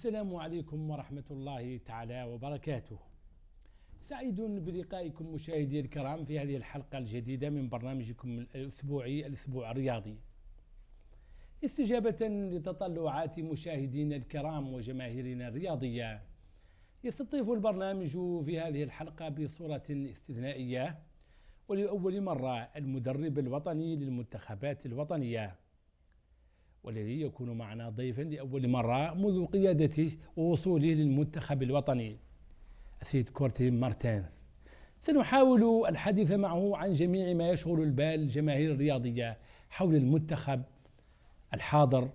السلام عليكم ورحمة الله تعالى وبركاته. سعيد بلقائكم مشاهدي الكرام في هذه الحلقة الجديدة من برنامجكم الأسبوعي الأسبوع الرياضي. استجابة لتطلعات مشاهدينا الكرام وجماهيرنا الرياضية، يستضيف البرنامج في هذه الحلقة بصورة استثنائية ولأول مرة المدرب الوطني للمنتخبات الوطنية، والذي يكون معنا ضيفا لأول مرة منذ قيادته ووصوله للمنتخب الوطني، السيد كورتي مارتينز. سنحاول الحديث معه عن جميع ما يشغل البال الجماهير الرياضية حول المنتخب الحاضر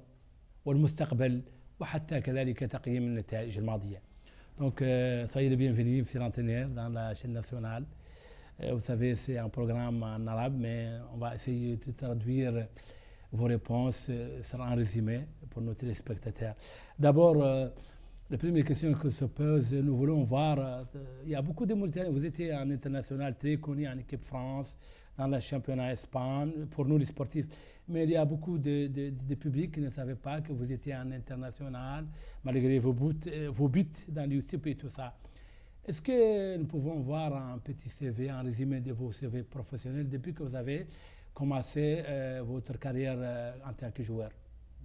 والمستقبل، وحتى كذلك تقييم النتائج الماضية. Donc, soyez les bienvenus, monsieur l'entraîneur, dans la chaîne nationale. Vous savez, c'est un programme en arabe, mais on va essayer de traduire vos réponses, sera en résumé pour nos téléspectateurs. D'abord, la première question que se pose, nous voulons voir, il y a beaucoup de Mauritaniens, vous étiez un international très connu en équipe France, dans le championnat Espagne, pour nous les sportifs, mais il y a beaucoup de public qui ne savaient pas que vous étiez un international, malgré vos buts dans YouTube et tout ça. Est-ce que nous pouvons voir un petit CV, un résumé de vos CV professionnels depuis que vous avez commencé votre carrière en tant que joueur?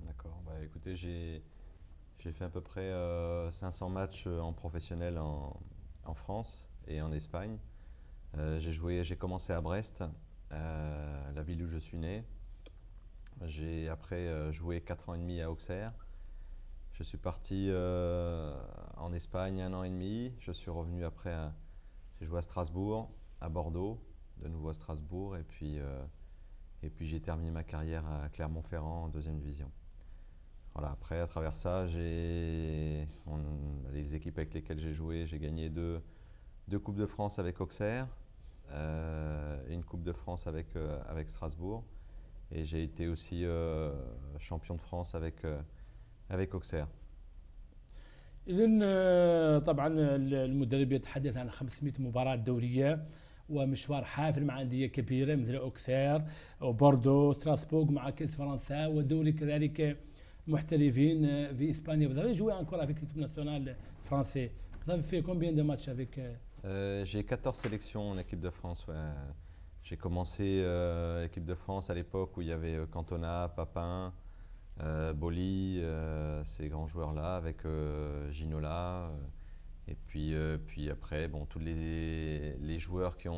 D'accord, écoutez, j'ai fait à peu près 500 matchs en professionnel en France et en Espagne. J'ai commencé à Brest, la ville où je suis né. J'ai après joué 4 ans et demi à Auxerre. Je suis parti en Espagne 1 an et demi. Je suis revenu après, j'ai joué à Strasbourg, à Bordeaux, de nouveau à Strasbourg, et puis j'ai terminé ma carrière à Clermont-Ferrand en 2e division. Voilà, après, à travers ça, les équipes avec lesquelles j'ai joué, j'ai gagné deux Coupes de France avec Auxerre, et une Coupe de France avec Strasbourg. Et j'ai été aussi champion de France avec Auxerre. إذن طبعا المدرب يتحدث عن 500 مباراة دولية ومشوار حافل مع أندية كبيرة مثل أوكسير وبوردو ستراسبورغ مع كأس فرنسا ودوري كذلك محترفين في إسبانيا. Vous avez joué encore avec l'équipe nationale française. Vous avez fait combien de matchs avec J'ai 14 sélections en équipe de France. Ouais. J'ai commencé l'équipe de France à l'époque où il y avait Cantona, Papin, Boli, ces grands joueurs-là, avec Ginola. Et puis après, bon, tous les joueurs qui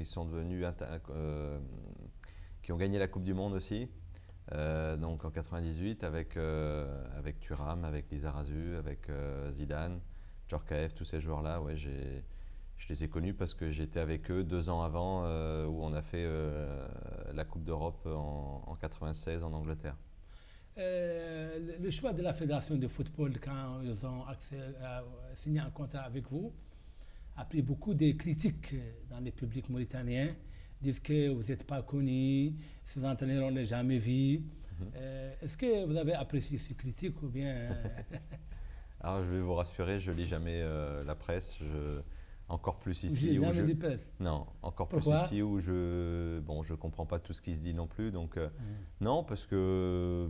sont devenus, qui ont gagné la Coupe du Monde aussi. Donc en 98 avec Thuram, avec Lizarazu, avec Zidane, Djorkaeff, tous ces joueurs-là, ouais, je les ai connus parce que j'étais avec eux 2 ans avant où on a fait la Coupe d'Europe en 96 en Angleterre. Le choix de la Fédération de football quand ils ont signé un contrat avec vous a pris beaucoup de critiques dans les publics mauritaniens. Disent que vous n'êtes pas connu, ces entraîneurs on ne les jamais vus. Est-ce que vous avez apprécié ces critiques ou bien Alors je vais vous rassurer, je lis jamais la presse, encore plus ici. Jamais de presse. Non, encore Pourquoi? Plus ici où je comprends pas tout ce qui se dit non plus. Donc non, parce que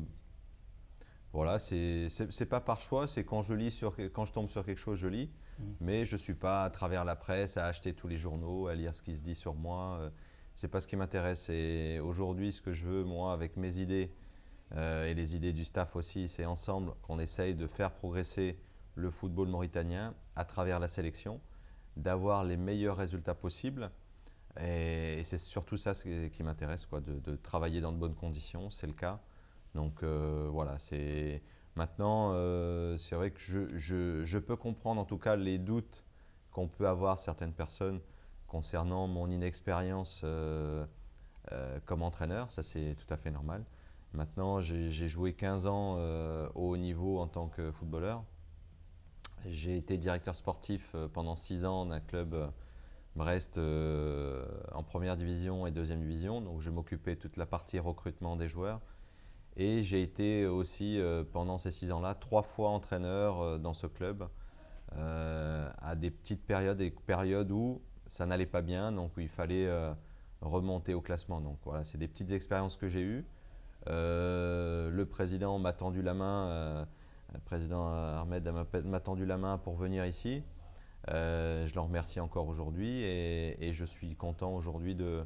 voilà, c'est pas par choix, c'est quand je tombe sur quelque chose, je lis. Mais je suis pas à travers la presse à acheter tous les journaux, à lire ce qui se dit sur moi. C'est pas ce qui m'intéresse. Et aujourd'hui, ce que je veux, moi, avec mes idées et les idées du staff aussi, c'est ensemble qu'on essaye de faire progresser le football mauritanien à travers la sélection, d'avoir les meilleurs résultats possibles. Et c'est surtout ça qui m'intéresse, quoi, de travailler dans de bonnes conditions, c'est le cas. Donc voilà, maintenant, c'est vrai que je peux comprendre en tout cas les doutes qu'on peut avoir certaines personnes concernant mon inexpérience comme entraîneur, ça c'est tout à fait normal. Maintenant, j'ai joué 15 ans au haut niveau en tant que footballeur. J'ai été directeur sportif pendant 6 ans d'un club Brest en première division et 2e division, donc je m'occupais toute la partie recrutement des joueurs. Et j'ai été aussi, pendant ces 6 ans-là, 3 fois entraîneur dans ce club, à des petites périodes, des périodes où ça n'allait pas bien, donc où il fallait remonter au classement. Donc voilà, c'est des petites expériences que j'ai eues. Le président m'a tendu la main Le président Ahmed m'a tendu la main pour venir ici. Je l'en remercie encore aujourd'hui et je suis content aujourd'hui de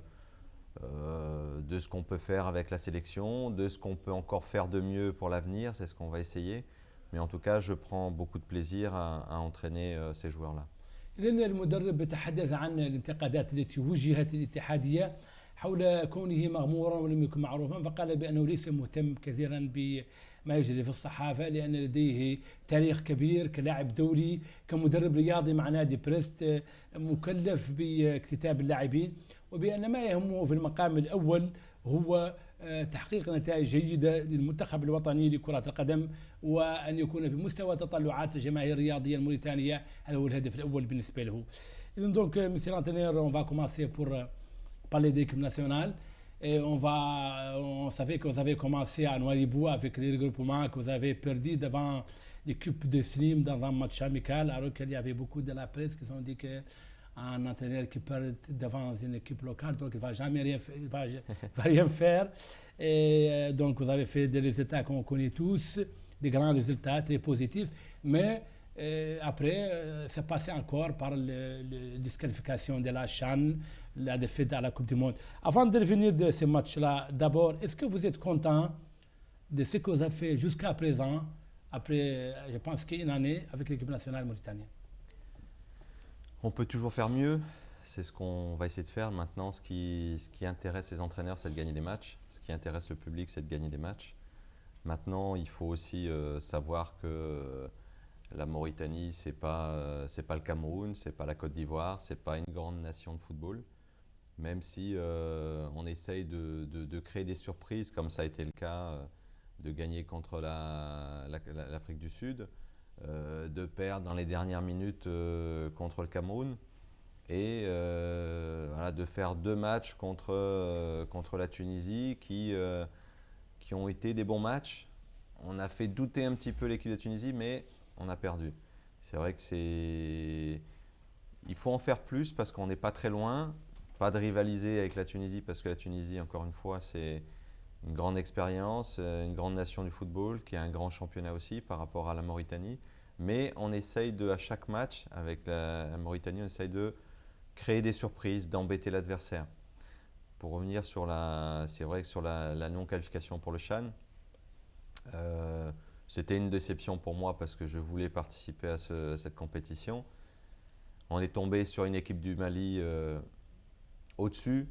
ce qu'on peut faire avec la sélection, de ce qu'on peut encore faire de mieux pour l'avenir, c'est ce qu'on va essayer. Mais en tout cas, je prends beaucoup de plaisir à entraîner ces joueurs-là. إذن المدرب تحدث عن الانتقادات التي وجهت للاتحادية حول كونه مغمورا ولم يكن معروفا، فقال بأنه ليس مهتم كثيرا بما يجري في الصحافة لأن لديه تاريخ كبير كلاعب دولي، كمدرب رياضي مع نادي بريست، مكلف باكتتاب اللاعبين، وبأن ما يهمه في المقام الأول هو تحقيق نتائج جيدة للمنتخب الوطني لكرة القدم وأن يكون في مستوى تطلعات الجماهير الرياضية الموريتانية، هذا هو الهدف الأول بالنسبة له. إذن donc monsieur l'entraîneur, on va commencer pour parler d'équipe nationale. Et on savait que vous avez commencé à Nouadhibou avec les regroupements, que vous avez perdu devant l'équipe de Slim dans un match amical, alors qu'il y avait beaucoup de la presse qui ont dit qu'un entraîneur qui perd devant une équipe locale, donc il ne va jamais va rien faire. Et donc vous avez fait des résultats qu'on connaît tous, des grands résultats très positifs, mais après, c'est passé encore par la disqualification de la CHAN, la défaite à la Coupe du Monde. Avant de revenir de ce match-là, d'abord, est-ce que vous êtes content de ce que vous avez fait jusqu'à présent, après, je pense qu'une année, avec l'équipe nationale mauritanienne? On peut toujours faire mieux, c'est ce qu'on va essayer de faire. Maintenant, ce qui intéresse les entraîneurs, c'est de gagner des matchs. Ce qui intéresse le public, c'est de gagner des matchs. Maintenant, il faut aussi savoir que la Mauritanie, c'est pas le Cameroun, c'est pas la Côte d'Ivoire, c'est pas une grande nation de football. Même si on essaye de créer des surprises, comme ça a été le cas, de gagner contre l'Afrique du Sud, de perdre dans les dernières minutes contre le Cameroun, et voilà, de faire 2 matchs contre la Tunisie qui ont été des bons matchs. On a fait douter un petit peu l'équipe de Tunisie, mais on a perdu. C'est vrai que il faut en faire plus parce qu'on n'est pas très loin. Pas de rivaliser avec la Tunisie parce que la Tunisie, encore une fois, c'est une grande expérience, une grande nation du football qui a un grand championnat aussi par rapport à la Mauritanie. Mais on essaye à chaque match avec la Mauritanie, on essaye de créer des surprises, d'embêter l'adversaire. Pour revenir c'est vrai que sur la non-qualification pour le CHAN, c'était une déception pour moi parce que je voulais participer à cette compétition. On est tombé sur une équipe du Mali au-dessus,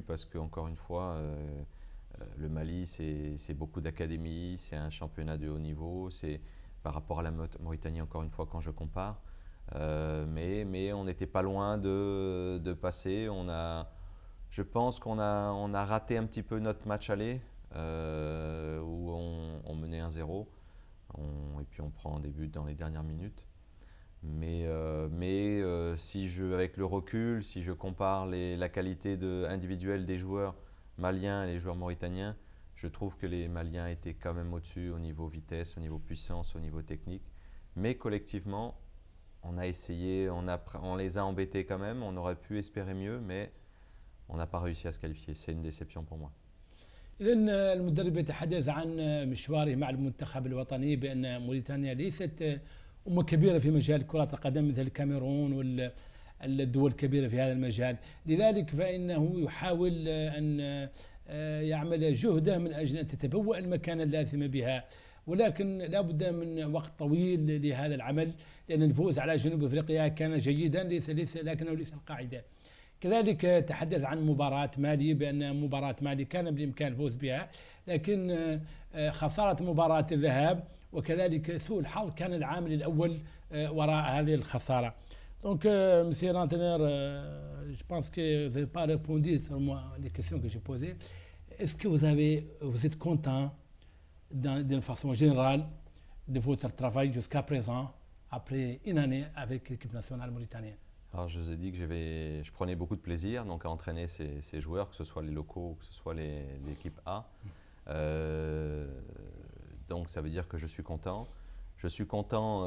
parce qu'encore une fois, le Mali, c'est beaucoup d'académies, c'est un championnat de haut niveau, c'est par rapport à la Mauritanie, encore une fois, quand je compare. Mais on n'était pas loin de passer. Je pense qu'on a raté un petit peu notre match aller, où on menait 1-0 et puis on prend des buts dans les dernières minutes. Mais avec le recul, si je compare la qualité individuelle des joueurs maliens et les joueurs mauritaniens, je trouve que les Maliens étaient quand même au-dessus au niveau vitesse, au niveau puissance, au niveau technique. Mais collectivement, on a essayé, on les a embêtés quand même, on aurait pu espérer mieux, mais on n'a pas réussi à se qualifier. C'est une déception pour moi. إذن المدرب يتحدث عن مشواره مع المنتخب الوطني بأن موريتانيا ليست أمة كبيرة في مجال كرة القدم مثل الكاميرون والدول الكبيرة في هذا المجال، لذلك فإنه يحاول أن يعمل جهده من أجل أن تتبوأ المكانة اللازمة بها، ولكن لا بد من وقت طويل لهذا العمل، لأن الفوز على جنوب أفريقيا كان جيدا لكنه ليس القاعدة. كذلك تحدث عن مباراة مالي بأن مباراة مالي كان بالإمكان الفوز بها، لكن خسارة مباراة الذهاب وكذلك سوء الحظ كان العامل الأول وراء هذه الخسارة. Donc, monsieur l'entraîneur, je pense que vous n'avez pas répondu sur les questions que j'ai posées. Est-ce que vous êtes content d'une façon générale de votre travail jusqu'à présent, après une année avec l'équipe nationale mauritanienne? Alors, je vous ai dit que je prenais beaucoup de plaisir donc, à entraîner ces joueurs, que ce soit les locaux, que ce soit l'équipe A. Donc, ça veut dire que je suis content. Je suis content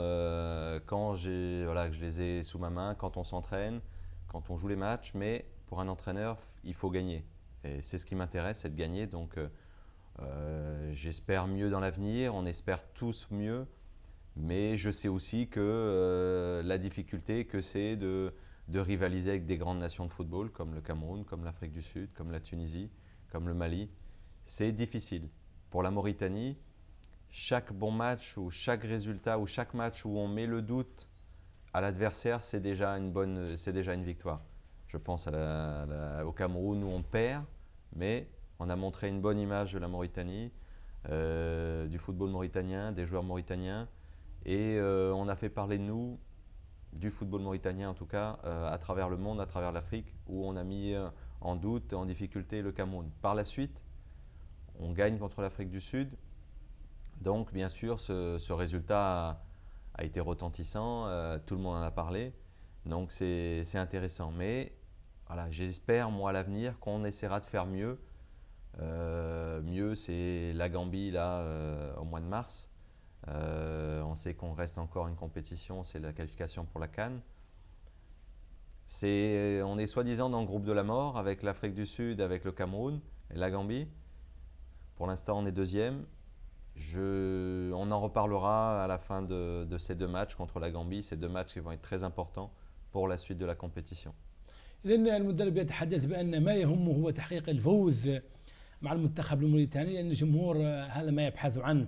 quand que je les ai sous ma main, quand on s'entraîne, quand on joue les matchs. Mais pour un entraîneur, il faut gagner. Et c'est ce qui m'intéresse, c'est de gagner. Donc, J'espère mieux dans l'avenir, on espère tous mieux, mais je sais aussi que la difficulté que c'est de rivaliser avec des grandes nations de football comme le Cameroun, comme l'Afrique du Sud, comme la Tunisie, comme le Mali, c'est difficile. Pour la Mauritanie, chaque bon match ou chaque résultat ou chaque match où on met le doute à l'adversaire, c'est déjà une victoire. Je pense au Cameroun où on perd, mais on a montré une bonne image de la Mauritanie, du football mauritanien, des joueurs mauritaniens, et on a fait parler de nous, du football mauritanien en tout cas, à travers le monde, à travers l'Afrique, où on a mis en doute, en difficulté le Cameroun. Par la suite, on gagne contre l'Afrique du Sud, donc bien sûr ce résultat a été retentissant, tout le monde en a parlé, donc c'est intéressant. Mais voilà, j'espère moi à l'avenir qu'on essaiera de faire mieux. Mieux, c'est la Gambie là au mois de mars. On sait qu'on reste encore une compétition, c'est la qualification pour la CAN. On est soi-disant dans le groupe de la mort avec l'Afrique du Sud, avec le Cameroun et la Gambie. Pour l'instant, on est deuxième. On en reparlera à la fin de ces deux matchs contre la Gambie. Ces deux matchs qui vont être très importants pour la suite de la compétition. لأن المدرب يتحدث بأن ما يهمه هو تحقيق الفوز مع المنتخب الموريتاني، لأن الجمهور هذا ما يبحث عنه،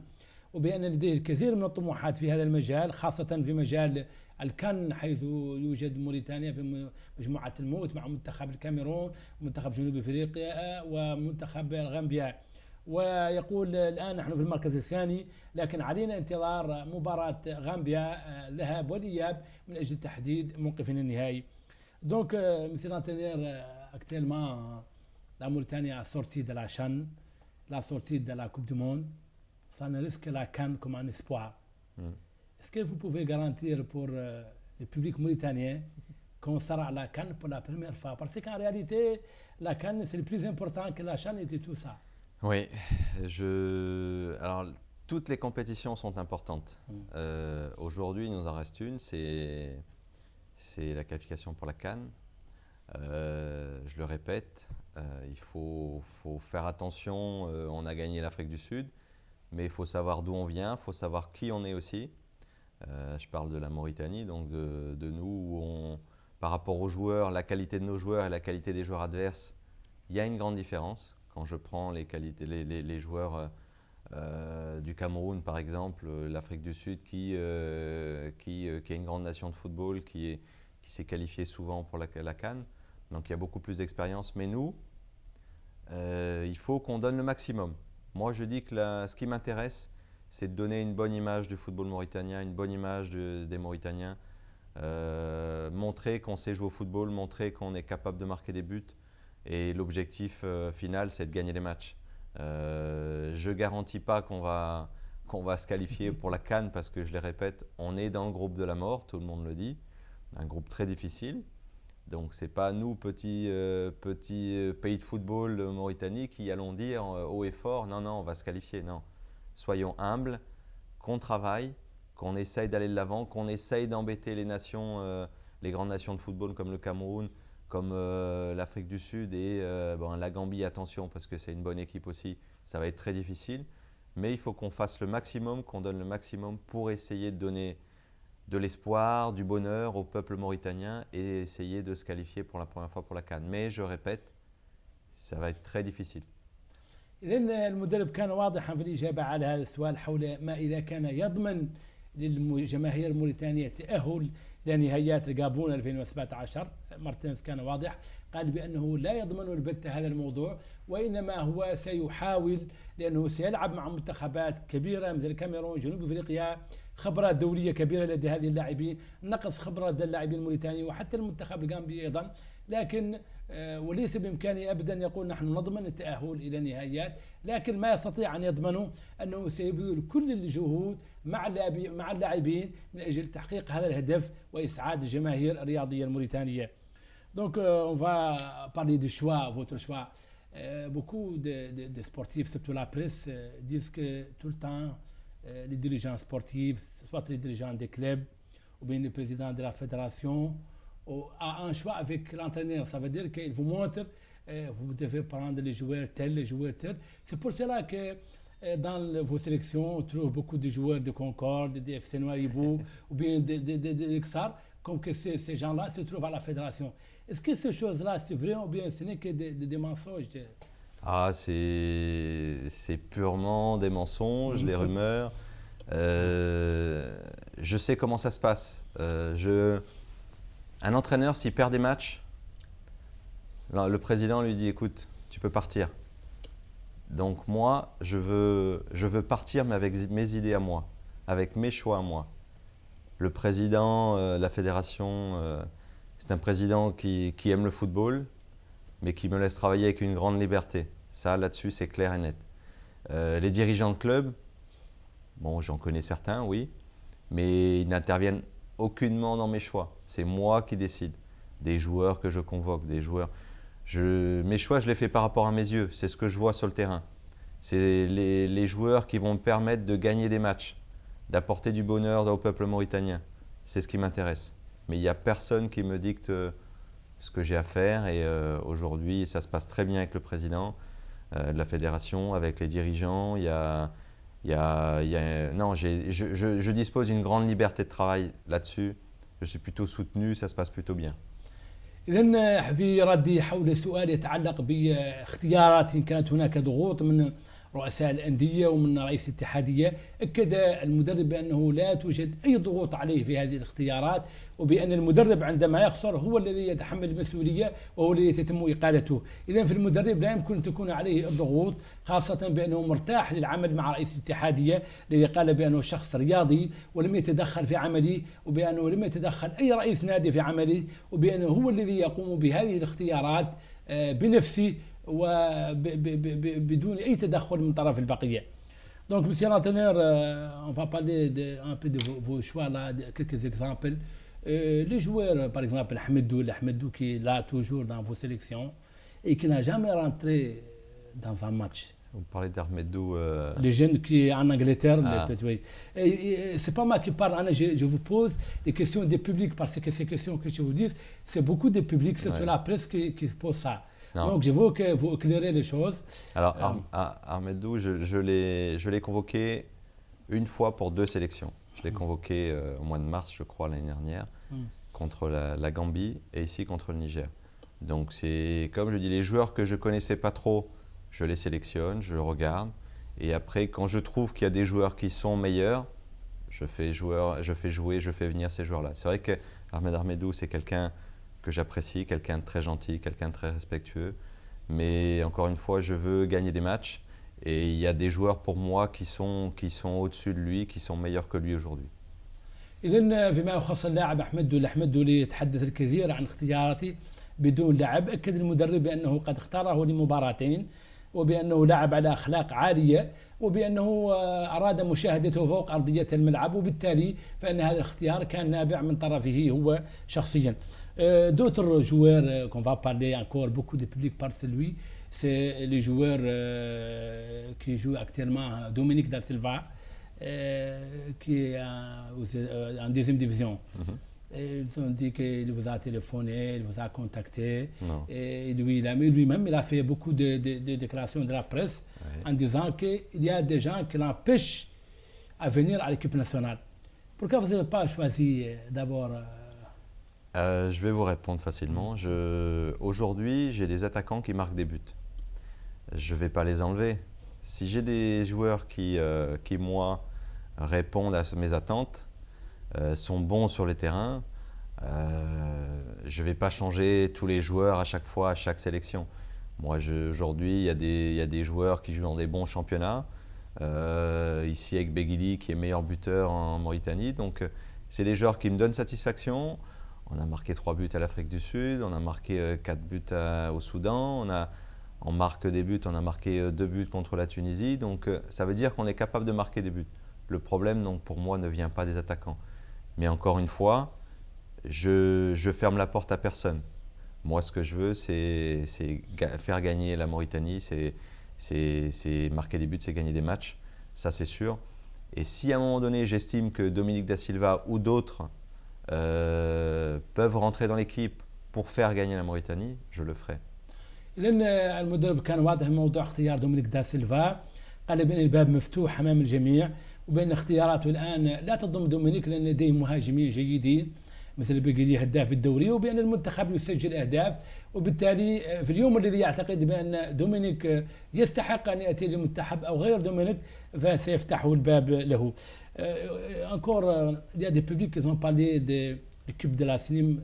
وبأن لديه الكثير من الطموحات في هذا المجال، خاصة في مجال الكان، حيث يوجد موريتانيا في مجموعة الموت مع منتخب الكاميرون ومنتخب جنوب افريقيا ومنتخب غامبيا. ويقول الآن نحن في المركز الثاني، لكن علينا انتظار مباراة غامبيا ذهاب والإياب من أجل تحديد موقفنا النهائي. Donc, monsieur l'entraîneur, actuellement, la Mauritanie a sorti de la CHAN, la sortie de la Coupe du Monde, ça ne risque la CAN comme un espoir. Est-ce que vous pouvez garantir pour le public mauritanien qu'on sera à la CAN pour la première fois? Parce qu'en réalité, la CAN, c'est le plus important que la CHAN et tout ça. Oui, alors toutes les compétitions sont importantes. Aujourd'hui, il nous en reste une, c'est la qualification pour la CAN. Je le répète, il faut faire attention, on a gagné l'Afrique du Sud, mais il faut savoir d'où on vient, il faut savoir qui on est aussi. Je parle de la Mauritanie, donc de nous, par rapport aux joueurs, la qualité de nos joueurs et la qualité des joueurs adverses, il y a une grande différence. Quand je prends les joueurs du Cameroun, par exemple, l'Afrique du Sud, qui est une grande nation de football, qui s'est qualifiée souvent pour la CAN. Donc il y a beaucoup plus d'expérience. Mais nous, il faut qu'on donne le maximum. Moi, je dis que ce qui m'intéresse, c'est de donner une bonne image du football mauritanien, une bonne image des Mauritaniens, montrer qu'on sait jouer au football, montrer qu'on est capable de marquer des buts. Et l'objectif final, c'est de gagner les matchs. Je ne garantis pas qu'on va se qualifier pour la CAN parce que, je le répète, on est dans le groupe de la mort, tout le monde le dit. Un groupe très difficile. Donc, ce n'est pas nous, petit pays de football de Mauritanie, qui allons dire haut et fort, non, on va se qualifier. Non. Soyons humbles, qu'on travaille, qu'on essaye d'aller de l'avant, qu'on essaye d'embêter les nations, les grandes nations de football comme le Cameroun, comme l'Afrique du Sud et la Gambie, attention, parce que c'est une bonne équipe aussi, ça va être très difficile. Mais il faut qu'on fasse le maximum, qu'on donne le maximum pour essayer de donner de l'espoir, du bonheur au peuple mauritanien et essayer de se qualifier pour la première fois pour la CAN. Mais je répète, ça va être très difficile. إذن المدرب كان واضحا في الإجابة على هذا السؤال حول ما إذا كان يضمن للجماهير الموريتانية تأهل لنهائيات الجابون 2017. مارتينز كان واضح، قال بأنه لا يضمن البتة هذا الموضوع، وإنما هو سيحاول، لأنه سيلعب مع منتخبات كبيرة مثل الكاميرون، جنوب أفريقيا، خبرة دولية كبيرة لدى هذه اللاعبين، نقص خبرة لدى اللاعبين الموريتاني وحتى المنتخب الغامبي أيضا. لكن وليس بإمكانه أبدا يقول نحن نضمن التأهل إلى النهائيات، لكن ما يستطيع أن يضمنه أنه سيبذل كل الجهود مع اللاعبين من أجل تحقيق هذا الهدف وإسعاد الجماهير الرياضية الموريتانية. Donc on va parler du choix, votre choix. Beaucoup de sportifs, surtout la presse, disent que tout le temps les dirigeants sportifs, soit les dirigeants des clubs ou bien le président de la fédération a un choix avec l'entraîneur. Ça veut dire qu'il vous montre, vous devez prendre les joueurs tels, les joueurs tels. C'est pour cela que dans vos sélections, on trouve beaucoup de joueurs de Concorde, de FC Nouadhibou ou bien de Xar, comme que ces gens-là se trouvent à la fédération. Est-ce que ces choses-là, c'est vrai ou bien ce n'est que des mensonges? Ah, c'est purement des mensonges, des rumeurs. Je sais comment ça se passe. Un entraîneur, s'il perd des matchs, le président lui dit « Écoute, tu peux partir ». Donc moi, je veux partir, mais avec mes idées à moi, avec mes choix à moi. Le président, la fédération, c'est un président qui aime le football, mais qui me laisse travailler avec une grande liberté. Ça, là-dessus, c'est clair et net. Les dirigeants de club, bon, j'en connais certains, oui, mais ils n'interviennent aucunement dans mes choix. C'est moi qui décide. Des joueurs que je convoque, des joueurs. Mes choix, je les fais par rapport à mes yeux. C'est ce que je vois sur le terrain. C'est les joueurs qui vont me permettre de gagner des matchs, d'apporter du bonheur au peuple mauritanien. C'est ce qui m'intéresse. Mais il n'y a personne qui me dicte ce que j'ai à faire. Et aujourd'hui, ça se passe très bien avec le président de la fédération, avec les dirigeants. Non, je dispose d'une grande liberté de travail là-dessus. Je suis plutôt soutenu, ça se passe plutôt bien. إذن في ردي حول سؤال يتعلق باختيارات كانت هناك ضغوط من رؤساء الأندية ومن رئيس الاتحادية. أكد المدرب بأنه لا توجد أي ضغوط عليه في هذه الاختيارات وبأن المدرب عندما يخسر هو الذي يتحمل المسؤولية وهو الذي تتم إقالته. إذن في المدرب لا يمكن أن تكون عليه الضغوط، خاصة بأنه مرتاح للعمل مع رئيس الاتحادية الذي قال بأنه شخص رياضي ولم يتدخل في عمله، وبأنه لم يتدخل أي رئيس نادي في عمله، وبأنه هو الذي يقوم بهذه الاختيارات بنفسه وبدون أي تدخل من طرف البقية. Donc, monsieur l'entraîneur, on va parler un peu de vos choix là, de quelques exemples. Les joueurs, par exemple, Ahmedou qui est là toujours dans vos sélections et qui n'a jamais rentré dans un match. Vous parlez d'Ahmedou. Les jeunes qui est en Angleterre, Ah. c'est pas moi qui parle, je vous pose des questions des publics parce que ces questions que je vous dis, c'est beaucoup de publics, surtout Ouais. la presse qui pose ça. Non. Donc je veux que vous éclairez les choses. Alors, Ahmedou, je l'ai convoqué une fois pour 2 sélections. Je l'ai convoqué au mois de mars, je crois, l'année dernière, contre la Gambie et ici contre le Niger. Donc, c'est comme je dis, les joueurs que je ne connaissais pas trop, je les sélectionne, je regarde. Et après, quand je trouve qu'il y a des joueurs qui sont meilleurs, je fais venir ces joueurs-là. C'est vrai que Ahmedou, c'est quelqu'un que j'apprécie, quelqu'un de très gentil, quelqu'un de très respectueux. Mais encore une fois, je veux gagner des matchs. Et il y a des joueurs pour moi qui sont au-dessus de lui, qui sont meilleurs que lui aujourd'hui. إذن فيما يخص اللاعب أحمد اللي يتحدث الكثير عن اختياراتي بدون لعب، أكد المدرب بأنه قد اختاره لمباراتين وبأنه لاعب على أخلاق عالية وبأنه أراد مشاهدته فوق أرضية الملعب وبالتالي فإن هذا الاختيار كان نابع من طرفه هو شخصيا. D'autres joueurs qu'on va parler encore, beaucoup de public parle de lui, c'est les joueurs qui jouent actuellement, Dominique Da Silva, qui est en deuxième division. Ils ont dit qu'il vous a téléphoné, il vous a contacté. Non. Et lui-même, il a fait beaucoup de déclarations de la presse en disant qu'il y a des gens qui l'empêchent à venir à l'équipe nationale. Pourquoi vous n'avez pas choisi d'abord Je vais vous répondre facilement. Aujourd'hui, j'ai des attaquants qui marquent des buts. Je ne vais pas les enlever. Si j'ai des joueurs qui moi, répondent à mes attentes, sont bons sur les terrains, je ne vais pas changer tous les joueurs à chaque fois, à chaque sélection. Moi, aujourd'hui, il y a des joueurs qui jouent dans des bons championnats. Ici, avec Beguili, qui est meilleur buteur en Mauritanie. Donc, c'est des joueurs qui me donnent satisfaction. On a marqué 3 buts à l'Afrique du Sud, on a marqué 4 buts au Soudan, on marque des buts, on a marqué 2 buts contre la Tunisie. Donc, ça veut dire qu'on est capable de marquer des buts. Le problème, donc, pour moi, ne vient pas des attaquants. Mais encore une fois, je ferme la porte à personne. Moi, ce que je veux, c'est faire gagner la Mauritanie, c'est marquer des buts, c'est gagner des matchs, ça c'est sûr. Et si à un moment donné, j'estime que Dominique Da Silva ou d'autres peuvent rentrer dans l'équipe pour faire gagner la Mauritanie, je le ferai. لأن المدرب كان واضح موضوع اختيار دومينيك دا سيلفا، قال بأن الباب مفتوح أمام الجميع وبأن اختياراته الآن لا تضم دومينيك لأن لديه مهاجمين جيدين مثل بيقولي هداف الدوري، وبأن المنتخب يسجل أهداف، وبالتالي في اليوم الذي يعتقد بأن دومينيك يستحق أن يأتي للمنتخب أو غير دومينيك فسيفتح الباب له. Encore, il y a des publics qui ont parlé de l'équipe de la SNIM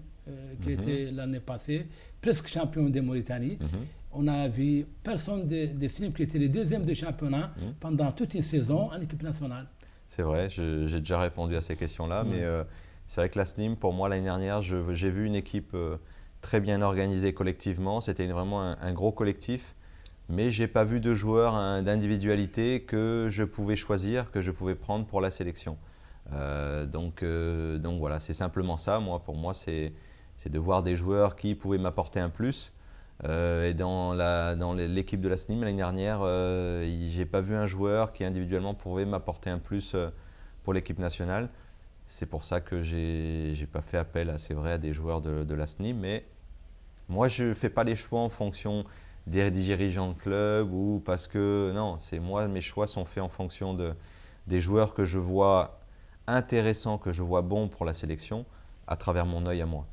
qui était l'année passée, presque champion de Mauritanie. On a vu personne de SNIM qui était le deuxième du championnat pendant toute une saison en équipe nationale. C'est vrai, j'ai déjà répondu à ces questions-là, mais c'est vrai que la SNIM, pour moi, l'année dernière, j'ai vu une équipe très bien organisée collectivement. C'était vraiment un gros collectif, mais je n'ai pas vu de joueurs d'individualité que je pouvais choisir, que je pouvais prendre pour la sélection. Donc voilà, c'est simplement ça. Pour moi, c'est de voir des joueurs qui pouvaient m'apporter un plus. Et dans l'équipe de la SNIM l'année dernière, je n'ai pas vu un joueur qui individuellement pouvait m'apporter un plus pour l'équipe nationale. C'est pour ça que je n'ai pas fait appel, c'est vrai, à des joueurs de la SNIM. Mais moi, je ne fais pas les choix en fonction des dirigeants de club ou parce que… Non, c'est moi, mes choix sont faits en fonction des joueurs que je vois intéressants, que je vois bons pour la sélection à travers mon œil à moi.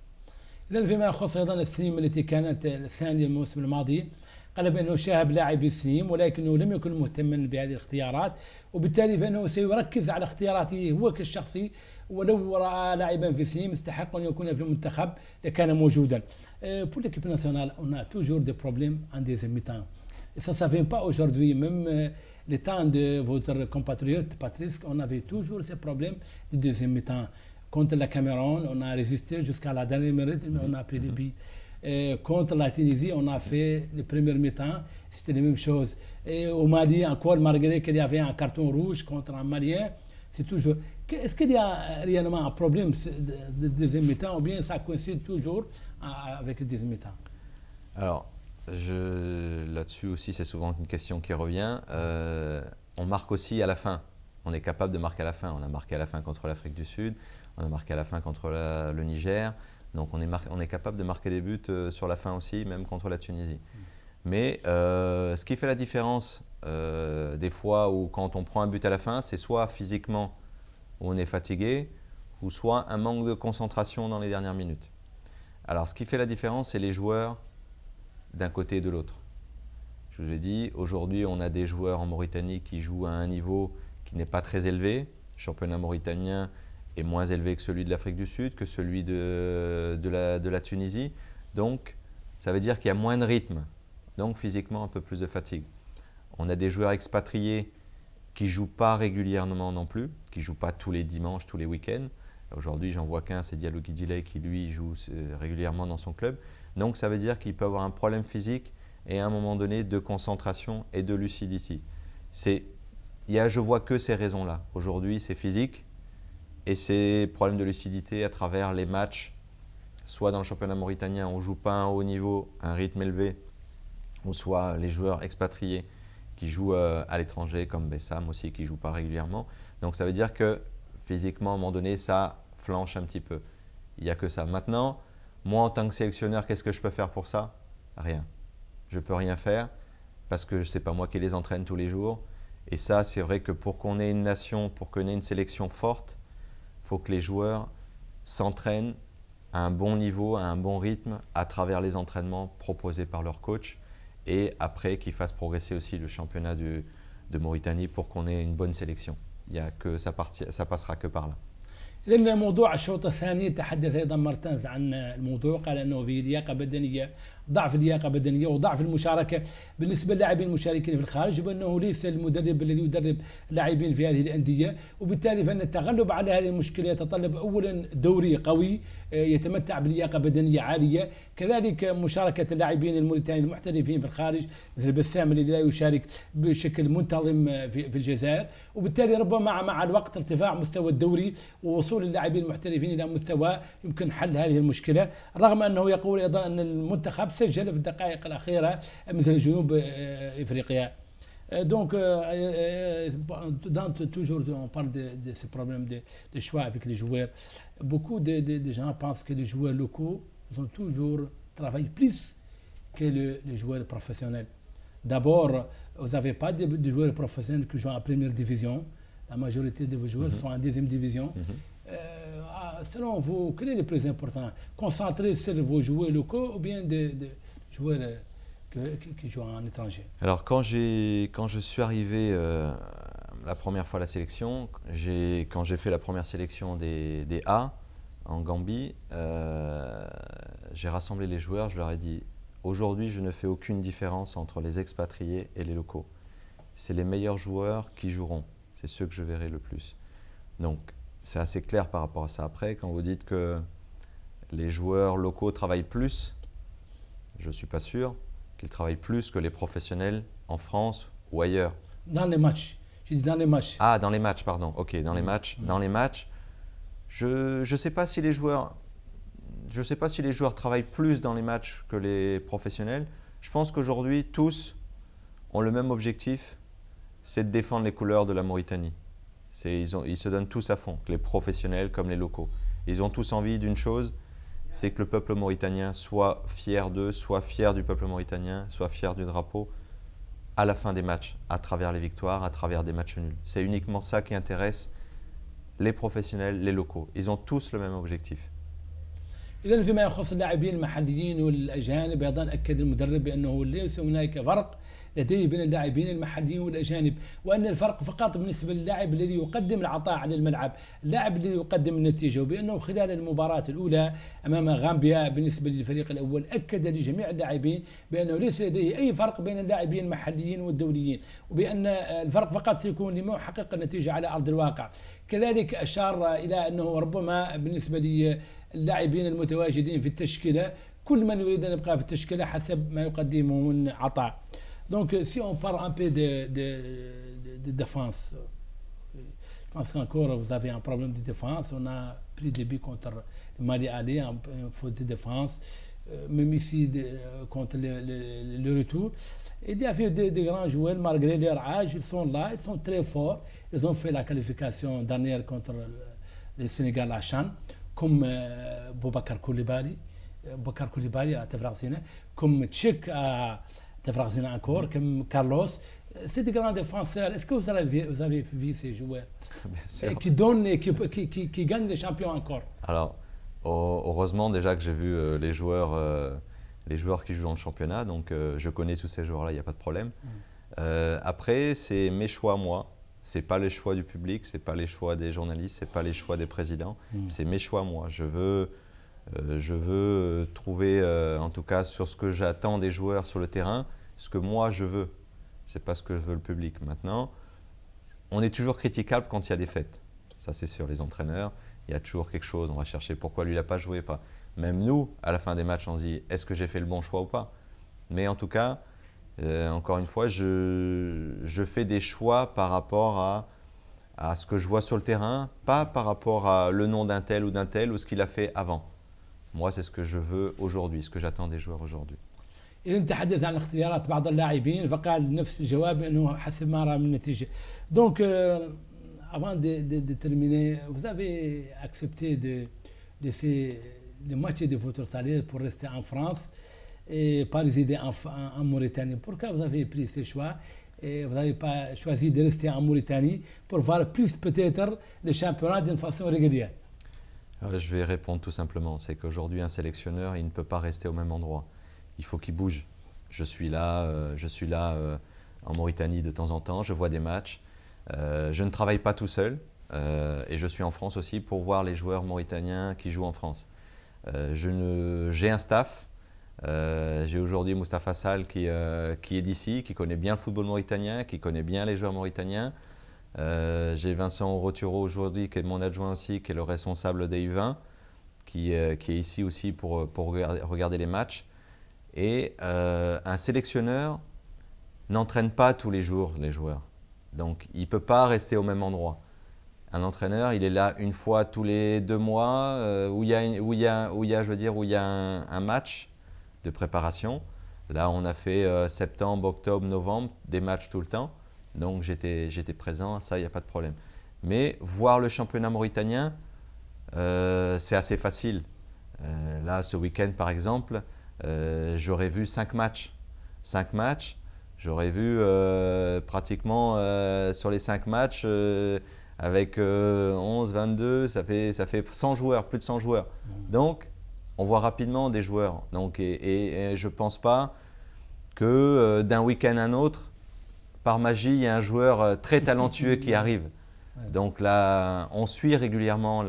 إذا فيما يخص أيضا السنيم التي كانت الثانية الموسم الماضي، قال بأنه شاهد لاعبي السنيم ولكنه لم يكن مهتما بهذه الاختيارات، وبالتالي فإنه سيركز على اختياراته هو كالشخصي، ولو رأى لاعبا في السنيم يستحق أن يكون في المنتخب لكان موجودا. Pour l'équipe nationale, on a toujours des problèmes en deuxième mi-temps. Et ça ne vient pas aujourd'hui, même le temps de votre compatriote Patrice, on avait toujours ces problèmes de deuxième mi-temps. Contre la Cameroun, on a résisté jusqu'à la dernière minute, mais on a pris des buts. Contre la Tunisie, on a fait les premières mi-temps, c'était la même chose. Et au Mali, encore, malgré qu'il y avait un carton rouge contre un Malien, c'est toujours… Est-ce qu'il y a réellement un problème de deuxième mi-temps ou bien ça coïncide toujours avec le deuxième mi-temps? Alors, là-dessus aussi, c'est souvent une question qui revient. On marque aussi à la fin. On est capable de marquer à la fin. On a marqué à la fin contre l'Afrique du Sud. On a marqué à la fin contre le Niger. Donc on est capable de marquer des buts sur la fin aussi, même contre la Tunisie. Mais ce qui fait la différence des fois où quand on prend un but à la fin, c'est soit physiquement où on est fatigué, ou soit un manque de concentration dans les dernières minutes. Alors ce qui fait la différence, c'est les joueurs d'un côté et de l'autre. Je vous ai dit, aujourd'hui on a des joueurs en Mauritanie qui jouent à un niveau qui n'est pas très élevé. Le championnat mauritanien est moins élevé que celui de l'Afrique du Sud, que celui de la Tunisie. Donc, ça veut dire qu'il y a moins de rythme, donc physiquement un peu plus de fatigue. On a des joueurs expatriés qui ne jouent pas régulièrement non plus, qui ne jouent pas tous les dimanches, tous les week-ends. Aujourd'hui, j'en vois qu'un, c'est Diallo Guidilé qui lui joue régulièrement dans son club. Donc, ça veut dire qu'il peut avoir un problème physique et à un moment donné de concentration et de lucidité. Je vois que ces raisons-là. Aujourd'hui, c'est physique. Et ces problèmes de lucidité à travers les matchs, soit dans le championnat mauritanien, on ne joue pas à un haut niveau, un rythme élevé, ou soit les joueurs expatriés qui jouent à l'étranger, comme Bessam aussi, qui ne joue pas régulièrement. Donc ça veut dire que physiquement, à un moment donné, ça flanche un petit peu. Il n'y a que ça. Maintenant, moi en tant que sélectionneur, qu'est-ce que je peux faire pour ça? Rien. Je ne peux rien faire parce que ce n'est pas moi qui les entraîne tous les jours. Et ça, c'est vrai que pour qu'on ait une nation, pour qu'on ait une sélection forte, il faut que les joueurs s'entraînent à un bon niveau, à un bon rythme, à travers les entraînements proposés par leur coach et après qu'ils fassent progresser aussi le championnat de Mauritanie pour qu'on ait une bonne sélection. Ça passera que par là. لأن موضوع الشوط الثاني تحدث أيضا مارتنز عن الموضوع، قال أنه في لياقة بدنية، ضعف اللياقة البدنية وضعف المشاركة بالنسبة للاعبين المشاركين في الخارج، وأنه ليس المدرب الذي يدرب لاعبين في هذه الأندية، وبالتالي فإن التغلب على هذه المشكلة يتطلب أولا دوري قوي يتمتع بلياقة بدنية عالية، كذلك مشاركة اللاعبين الموريتانيين المحترفين في الخارج مثل بسام الذي لا يشارك بشكل منتظم في الجزائر، وبالتالي ربما مع الوقت ارتفاع مستوى الدوري ووصول اللاعبين المحترفين إلى مستوى يمكن حل هذه المشكلة، رغم أنه يقول أيضا أن المنتخب سجل في الدقائق الأخيرة مثل جنوب إفريقيا. Toujours, on parle de ce problème de choix avec les joueurs. Beaucoup de gens pensent que les joueurs locaux ils ont toujours travaillé plus que les joueurs professionnels. D'abord, vous n'avez pas de joueurs professionnels qui jouent en première division. La majorité de vos joueurs sont en deuxième division. Selon vous, quel est le plus important? Concentrer sur vos joueurs locaux ou bien de joueurs qui jouent en étranger? Alors quand je suis arrivé la première fois à la sélection, quand j'ai fait la première sélection des A en Gambie, j'ai rassemblé les joueurs, je leur ai dit aujourd'hui je ne fais aucune différence entre les expatriés et les locaux. C'est les meilleurs joueurs qui joueront, c'est ceux que je verrai le plus. Donc c'est assez clair par rapport à ça. Après, quand vous dites que les joueurs locaux travaillent plus, je ne suis pas sûr qu'ils travaillent plus que les professionnels en France ou ailleurs. Dans les matchs. Je dis dans les matchs. Ah, dans les matchs, pardon. Ok, dans les matchs. Dans les matchs, je ne sais pas si les joueurs travaillent plus dans les matchs que les professionnels. Je pense qu'aujourd'hui, tous ont le même objectif, c'est de défendre les couleurs de la Mauritanie. Ils se donnent tous à fond, les professionnels comme les locaux. Ils ont tous envie d'une chose, c'est que le peuple mauritanien soit fier d'eux, soit fier du peuple mauritanien, soit fier du drapeau à la fin des matchs, à travers les victoires, à travers des matchs nuls. C'est uniquement ça qui intéresse les professionnels, les locaux. Ils ont tous le même objectif. إذا فيما يخص اللاعبين المحليين والأجانب أيضا أكد المدرب بأنه ليس هناك فرق لديه بين اللاعبين المحليين والأجانب وأن الفرق فقط بالنسبة للاعب الذي يقدم العطاء على الملعب اللاعب الذي يقدم النتيجة وبأنه خلال المباراة الأولى أمام غامبيا بالنسبة للفريق الأول أكد لجميع اللاعبين بأنه ليس لديه أي فرق بين اللاعبين المحليين والدوليين وبأن الفرق فقط سيكون لمحقق النتيجة على أرض الواقع كذلك أشار إلى أنه ربما بالنسبة للاعبين المتواجدين في التشكيلة كل من يريد أن يبقى في التشكيلة حسب ما يقدمه من عطاء. Donc, si on parle un peu de défense, je pense qu'encore vous avez un problème de défense. On a pris des buts contre le Mali aller, un faute de défense, même ici contre le retour. Il y avait des grands joueurs, malgré leur âge, ils sont là, ils sont très forts. Ils ont fait la qualification dernière contre le Sénégal à Chan, comme Boubacar Koulibaly à Tefraxina, comme Tchèque à Tefraxina encore, comme Carlos. C'est des grands défenseurs. Est-ce que vous avez vu ces joueurs qui donnent et qui gagnent les champions encore? Alors, heureusement déjà que j'ai vu les joueurs qui jouent dans le championnat, donc je connais tous ces joueurs-là, il n'y a pas de problème. Après, c'est mes choix, moi. Ce n'est pas les choix du public, ce n'est pas les choix des journalistes, ce n'est pas les choix des présidents. C'est mes choix, moi. Je veux trouver, en tout cas sur ce que j'attends des joueurs sur le terrain, ce que moi je veux. Ce n'est pas ce que veut le public. Maintenant, on est toujours critiquable quand il y a des fêtes. Ça, c'est sur les entraîneurs. Il y a toujours quelque chose, on va chercher pourquoi lui, il n'a pas joué. Pas. Même nous, à la fin des matchs, on se dit, est-ce que j'ai fait le bon choix ou pas? Mais en tout cas, encore une fois, je fais des choix par rapport à ce que je vois sur le terrain, pas par rapport à le nom d'un tel ou ce qu'il a fait avant. Moi, c'est ce que je veux aujourd'hui, ce que j'attends des joueurs aujourd'hui. إذا تحدث عن اختيارات بعض اللاعبين فقال نفس الجواب أنه حسب ما رأى من النتيجة. Donc, avant de terminer, vous avez accepté de laisser le moitié de votre salaire pour rester en France et pas résider en Mauritanie. Pourquoi vous avez pris ce choix et vous n'avez pas choisi de rester en Mauritanie pour voir plus peut-être le championnat d'une façon régulière? Alors, je vais répondre tout simplement. C'est qu'aujourd'hui, un sélectionneur, il ne peut pas rester au même endroit. Il faut qu'il bouge. Je suis là en Mauritanie de temps en temps, je vois des matchs. Je ne travaille pas tout seul et je suis en France aussi pour voir les joueurs mauritaniens qui jouent en France. J'ai un staff. J'ai aujourd'hui Moustapha Sall qui est d'ici, qui connaît bien le football mauritanien, qui connaît bien les joueurs mauritaniens. J'ai Vincent Roturo aujourd'hui, qui est mon adjoint aussi, qui est le responsable des U20, qui est ici aussi pour regarder les matchs. Et un sélectionneur n'entraîne pas tous les jours les joueurs. Donc, il ne peut pas rester au même endroit. Un entraîneur, il est là une fois tous les 2 mois où il y a un match de préparation. Là, on a fait septembre, octobre, novembre, des matchs tout le temps. Donc, j'étais présent, ça, il n'y a pas de problème. Mais voir le championnat mauritanien, c'est assez facile. Là, ce week-end, par exemple, j'aurais vu 5 matchs. 5 matchs, j'aurais vu pratiquement sur les 5 matchs, avec 11, 22, ça fait 100 joueurs, plus de 100 joueurs. Donc, on voit rapidement des joueurs. Donc, et je ne pense pas que d'un week-end à un autre, par magie, il y a un joueur très talentueux qui arrive. Donc là, on suit régulièrement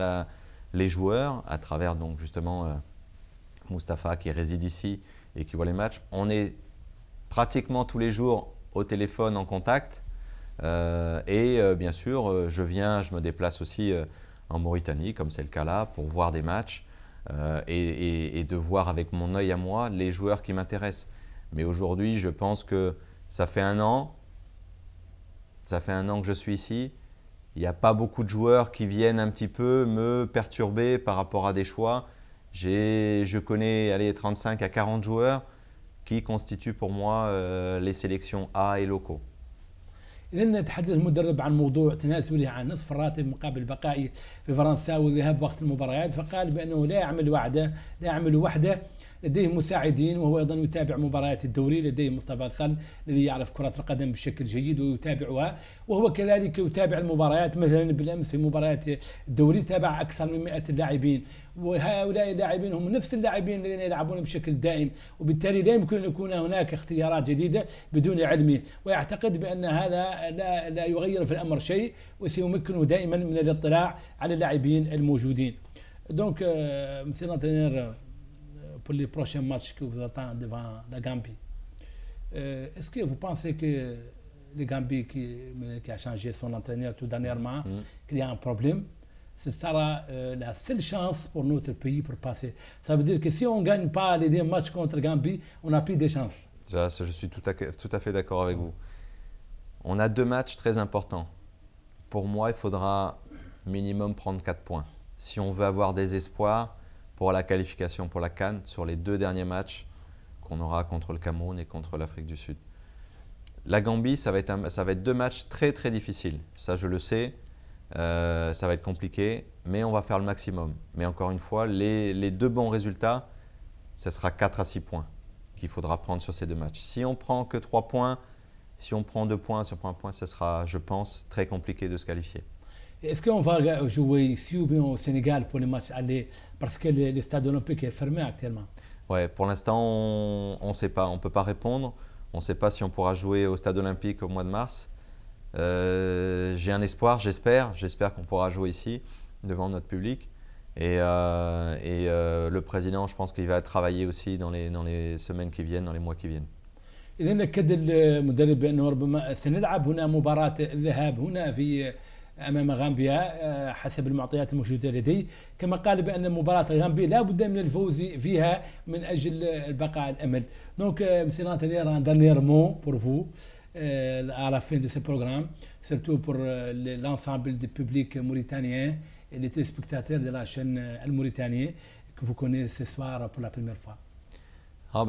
les joueurs à travers donc justement Mustapha qui réside ici et qui voit les matchs. On est pratiquement tous les jours au téléphone en contact. Bien sûr, je me déplace aussi en Mauritanie, comme c'est le cas là, pour voir des matchs et de voir avec mon œil à moi les joueurs qui m'intéressent. Mais aujourd'hui, je pense que ça fait un an que je suis ici. Il n'y a pas beaucoup de joueurs qui viennent un petit peu me perturber par rapport à des choix. Je connais 35 à 40 joueurs qui constituent pour moi les sélections A et locaux. إذا تحدث المدرب عن موضوع تنازله عن نصف الراتب مقابل بقائه في فرنسا والذهاب وقت المباريات، فقال بأنه لا يعمل وحده، لديه مساعدين وهو أيضا يتابع مباريات الدوري. لديه مصطفى صل الذي يعرف كرة القدم بشكل جيد ويتابعها، وهو كذلك يتابع المباريات. مثلا بالأمس في مباريات الدوري تابع أكثر من 100 لاعبين، وهؤلاء اللاعبين هم نفس اللاعبين الذين يلعبون بشكل دائم، وبالتالي لا يمكن أن يكون هناك اختيارات جديدة بدون علمه. ويعتقد بأن هذا لا يغير في الأمر شيء، وسيمكنه دائما من الاطلاع على اللاعبين الموجودين. Donc, monsieur l'entraîneur, pour les prochains matchs que vous attendez devant la Gambie, est-ce que vous pensez que la Gambie qui a changé son entraîneur tout dernièrement, qu'il y a un problème, ce sera la seule chance pour notre pays pour passer? Ça veut dire que si on ne gagne pas les 2 matchs contre la Gambie, on n'a plus de chance. Ça, je suis tout à fait d'accord avec vous. On a 2 matchs très importants. Pour moi, il faudra minimum prendre 4 points. Si on veut avoir des espoirs pour la qualification pour la CAN sur les 2 derniers matchs qu'on aura contre le Cameroun et contre l'Afrique du Sud. La Gambie, ça va être 2 matchs très très difficiles. Ça, je le sais. Ça va être compliqué, mais on va faire le maximum. Mais encore une fois, les 2 bons résultats, ce sera 4 à 6 points qu'il faudra prendre sur ces 2 matchs. Si on prend que 3 points, si on prend 2 points, si on prend 1 point, ce sera, je pense, très compliqué de se qualifier. Est-ce qu'on va jouer ici ou bien au Sénégal pour les matchs aller, parce que le stade olympique est fermé actuellement? Ouais, pour l'instant, on ne sait pas. On ne peut pas répondre. On ne sait pas si on pourra jouer au stade olympique au mois de mars. J'ai un espoir, j'espère qu'on pourra jouer ici devant notre public. Le président, je pense qu'il va travailler aussi dans les semaines qui viennent, dans les mois qui viennent. إذا أكد المدرب بأنه ربما سنلعب هنا مباراة الذهاب هنا في أمام غامبيا حسب المعطيات الموجودة لدي، كما قال بأن مباراة غامبيا لا بد من الفوز فيها من أجل البقاء الأمل. Donc, monsieur l'entraîneur, un dernier mot pour vous à la fin de ce programme, surtout pour l'ensemble du public mauritanien et les téléspectateurs de la chaîne Al-Mauritanie que vous connaissez ce soir pour la première fois.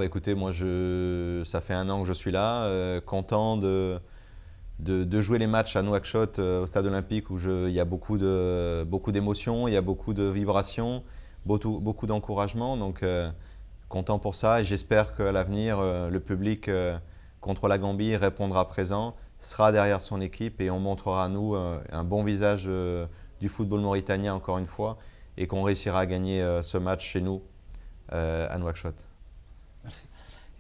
Écoutez, moi, ça fait 1 an que je suis là, content de jouer les matchs à Nouakchott au stade olympique où il y a beaucoup d'émotions, il y a beaucoup de vibrations, beaucoup d'encouragement. Donc, content pour ça et j'espère qu'à l'avenir, le public contre la Gambie répondra présent, sera derrière son équipe et on montrera à nous un bon visage du football mauritanien encore une fois et qu'on réussira à gagner ce match chez nous à Nouakchott.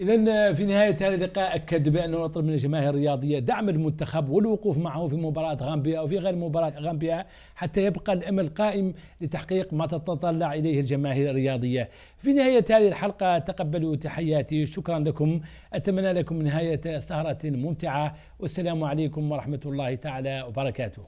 إذن في نهاية هذا اللقاء أكد بأنه يطلب من الجماهير الرياضية دعم المنتخب والوقوف معه في مباراة غامبيا أو في غير مباراة غامبيا حتى يبقى الأمل قائم لتحقيق ما تتطلع إليه الجماهير الرياضية. في نهاية هذه الحلقة تقبلوا تحياتي، شكرا لكم، أتمنى لكم نهاية سهرة ممتعة، والسلام عليكم ورحمة الله تعالى وبركاته.